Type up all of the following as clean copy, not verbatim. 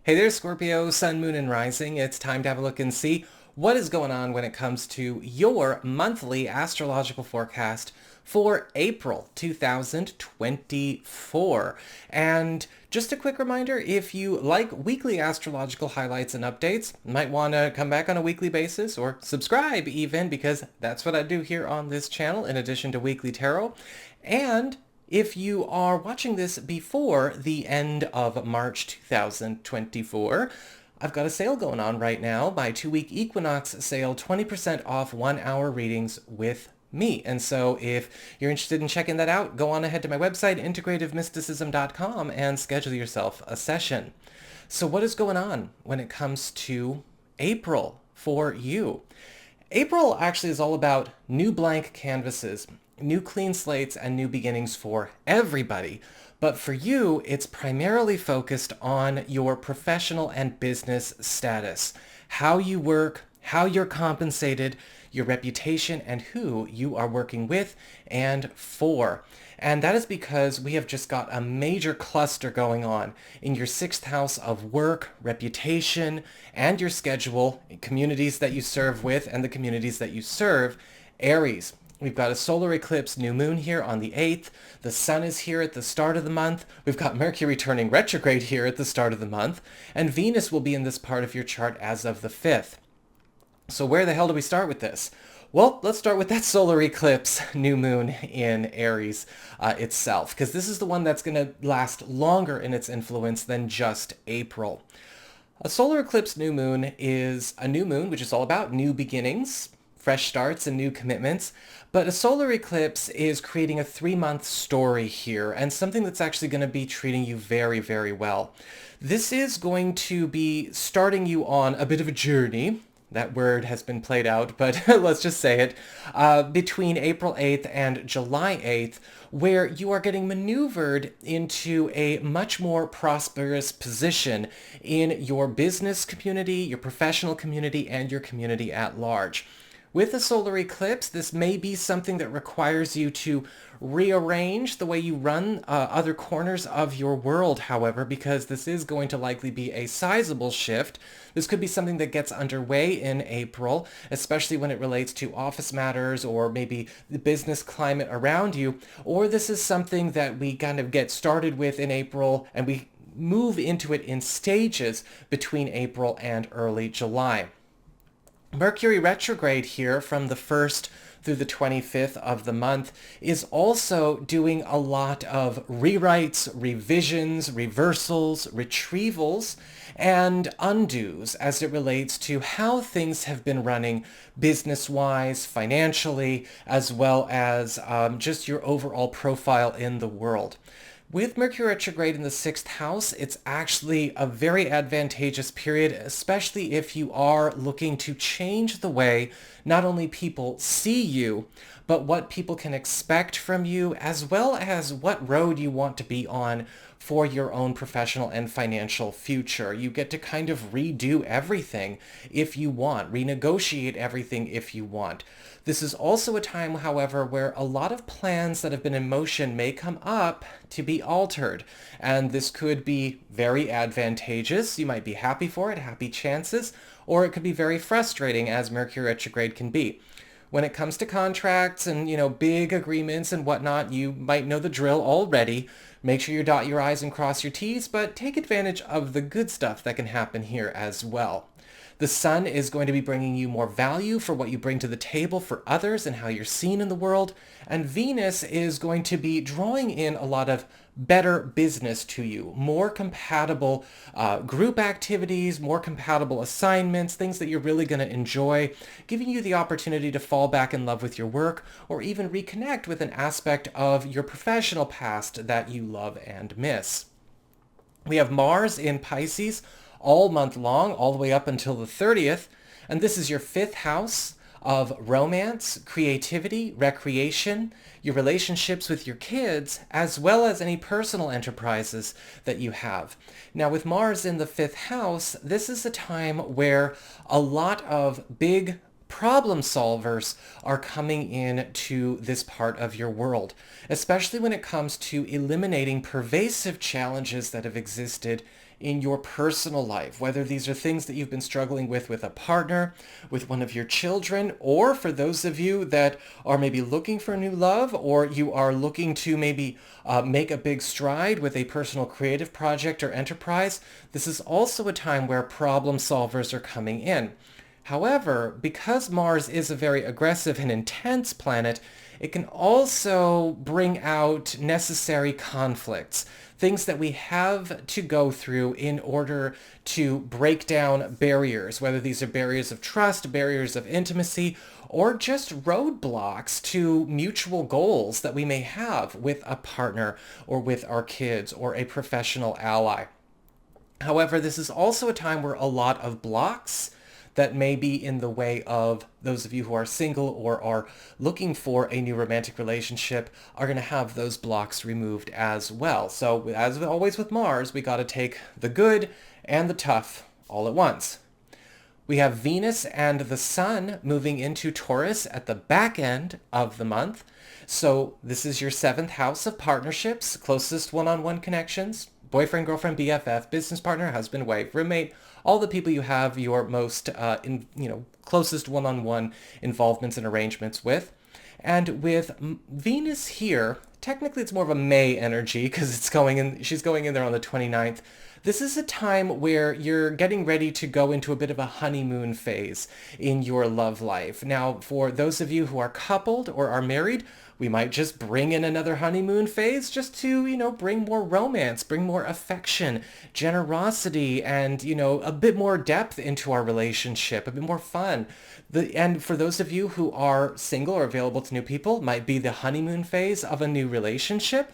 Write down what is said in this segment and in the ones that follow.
Hey there, Scorpio, Sun, Moon, and Rising. It's time to have a look and see what is going on when it comes to your monthly astrological forecast for April 2024. And just a quick reminder, if you like weekly astrological highlights and updates, you might want to come back on a weekly basis or subscribe even, because that's what I do here on this channel in addition to weekly tarot. And if you are watching this before the end of March 2024, I've got a sale going on right now, my 2-week equinox sale, 20% off 1-hour readings with me. And so if you're interested in checking that out, go on ahead to my website, integrativemysticism.com, and schedule yourself a session. So what is going on when it comes to April for you? April actually is all about new blank canvases, new clean slates, and new beginnings for everybody. But for you, it's primarily focused on your professional and business status, how you work, how you're compensated, your reputation, and who you are working with and for. And that is because we have just got a major cluster going on in your 6th house of work, reputation, and your schedule, communities that you serve with, and the communities that you serve, Aries. We've got a solar eclipse new moon here on the 8th. The sun is here at the start of the month. We've got Mercury turning retrograde here at the start of the month. And Venus will be in this part of your chart as of the 5th. So where the hell do we start with this? Well, let's start with that solar eclipse new moon in Aries itself, because this is the one that's going to last longer in its influence than just April. A solar eclipse new moon is a new moon, which is all about new beginnings, fresh starts, and new commitments. But a solar eclipse is creating a 3-month story here, and something that's actually going to be treating you very, very well. This is going to be starting you on a bit of a journey. That word has been played out, but let's just say it, between April 8th and July 8th, where you are getting maneuvered into a much more prosperous position in your business community, your professional community, and your community at large. With a solar eclipse, this may be something that requires you to rearrange the way you run other corners of your world, however, because this is going to likely be a sizable shift. This could be something that gets underway in April, especially when it relates to office matters or maybe the business climate around you, or this is something that we kind of get started with in April and we move into it in stages between April and early July. Mercury retrograde here from the 1st through the 25th of the month is also doing a lot of rewrites, revisions, reversals, retrievals, and undos as it relates to how things have been running business-wise, financially, as well as just your overall profile in the world. With Mercury retrograde in the 6th house, it's actually a very advantageous period, especially if you are looking to change the way not only people see you, but what people can expect from you, as well as what road you want to be on for your own professional and financial future. You get to kind of redo everything if you want, renegotiate everything if you want. This is also a time, however, where a lot of plans that have been in motion may come up to be altered, and this could be very advantageous. You might be happy for it, happy chances, or it could be very frustrating, as Mercury retrograde can be. When it comes to contracts and, big agreements and whatnot, you might know the drill already. Make sure you dot your I's and cross your T's, but take advantage of the good stuff that can happen here as well. The sun is going to be bringing you more value for what you bring to the table for others and how you're seen in the world. And Venus is going to be drawing in a lot of better business to you, more compatible group activities, more compatible assignments, things that you're really going to enjoy, giving you the opportunity to fall back in love with your work or even reconnect with an aspect of your professional past that you love and miss. We have Mars in Pisces all month long, all the way up until the 30th. And this is your 5th house of romance, creativity, recreation, your relationships with your kids, as well as any personal enterprises that you have. Now, with Mars in the 5th house, this is a time where a lot of big problem solvers are coming in to this part of your world, especially when it comes to eliminating pervasive challenges that have existed in your personal life, whether these are things that you've been struggling with a partner, with one of your children, or for those of you that are maybe looking for new love, or you are looking to maybe make a big stride with a personal creative project or enterprise. This is also a time where problem solvers are coming in. However, because Mars is a very aggressive and intense planet, it can also bring out necessary conflicts, things that we have to go through in order to break down barriers, whether these are barriers of trust, barriers of intimacy, or just roadblocks to mutual goals that we may have with a partner or with our kids or a professional ally. However, this is also a time where a lot of blocks that may be in the way of those of you who are single or are looking for a new romantic relationship are going to have those blocks removed as well. So as always with Mars, we got to take the good and the tough all at once. We have Venus and the Sun moving into Taurus at the back end of the month. So this is your 7th house of partnerships, closest one-on-one connections, boyfriend, girlfriend, BFF, business partner, husband, wife, roommate, all the people you have your most, closest one-on-one involvements and arrangements with. And with Venus here, technically it's more of a May energy because she's going in there on the 29th. This is a time where you're getting ready to go into a bit of a honeymoon phase in your love life. Now, for those of you who are coupled or are married, we might just bring in another honeymoon phase just to, bring more romance, bring more affection, generosity, and, a bit more depth into our relationship, a bit more fun. And for those of you who are single or available to new people, might be the honeymoon phase of a new relationship.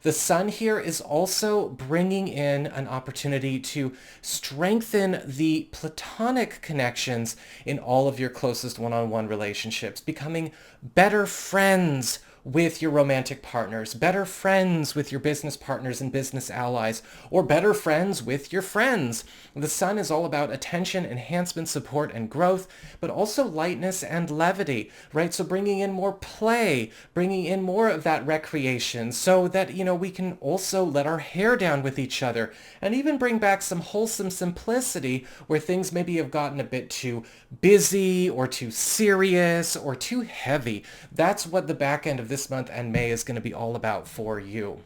The Sun here is also bringing in an opportunity to strengthen the platonic connections in all of your closest one-on-one relationships, becoming better friends with your romantic partners, better friends with your business partners and business allies, or better friends with your friends. The Sun is all about attention, enhancement, support, and growth, but also lightness and levity, right? So bringing in more play, bringing in more of that recreation so that, we can also let our hair down with each other and even bring back some wholesome simplicity where things maybe have gotten a bit too busy or too serious or too heavy. That's what the back end of this month and May is going to be all about for you.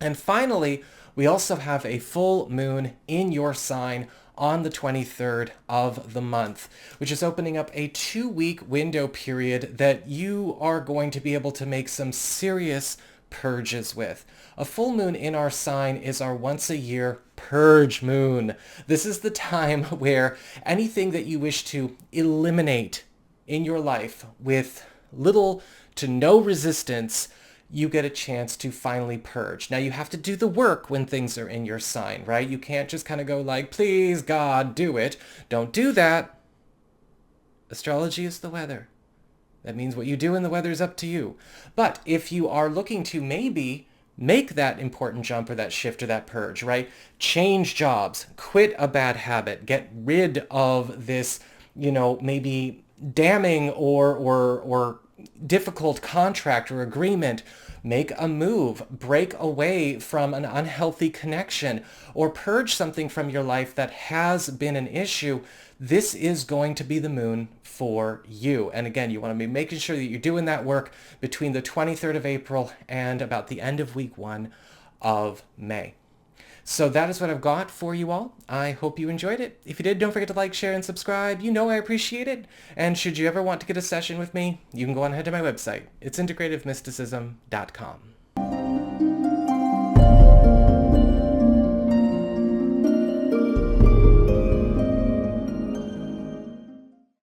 And finally, we also have a full moon in your sign on the 23rd of the month, which is opening up a 2-week window period that you are going to be able to make some serious purges with. A full moon in our sign is our once a year purge moon. This is the time where anything that you wish to eliminate in your life with little to no resistance, you get a chance to finally purge. Now you have to do the work when things are in your sign, right? You can't just kind of go like, please God, do it. Don't do that. Astrology is the weather. That means what you do in the weather is up to you. But if you are looking to maybe make that important jump or that shift or that purge, right? Change jobs, quit a bad habit, get rid of this, maybe damning or difficult contract or agreement, make a move, break away from an unhealthy connection, or purge something from your life that has been an issue, this is going to be the moon for you. And again, you want to be making sure that you're doing that work between the 23rd of April and about the end of week 1 of May. So that is what I've got for you all. I hope you enjoyed it. If you did, don't forget to like, share, and subscribe. I appreciate it. And should you ever want to get a session with me, you can go on ahead to my website. It's integrativemysticism.com.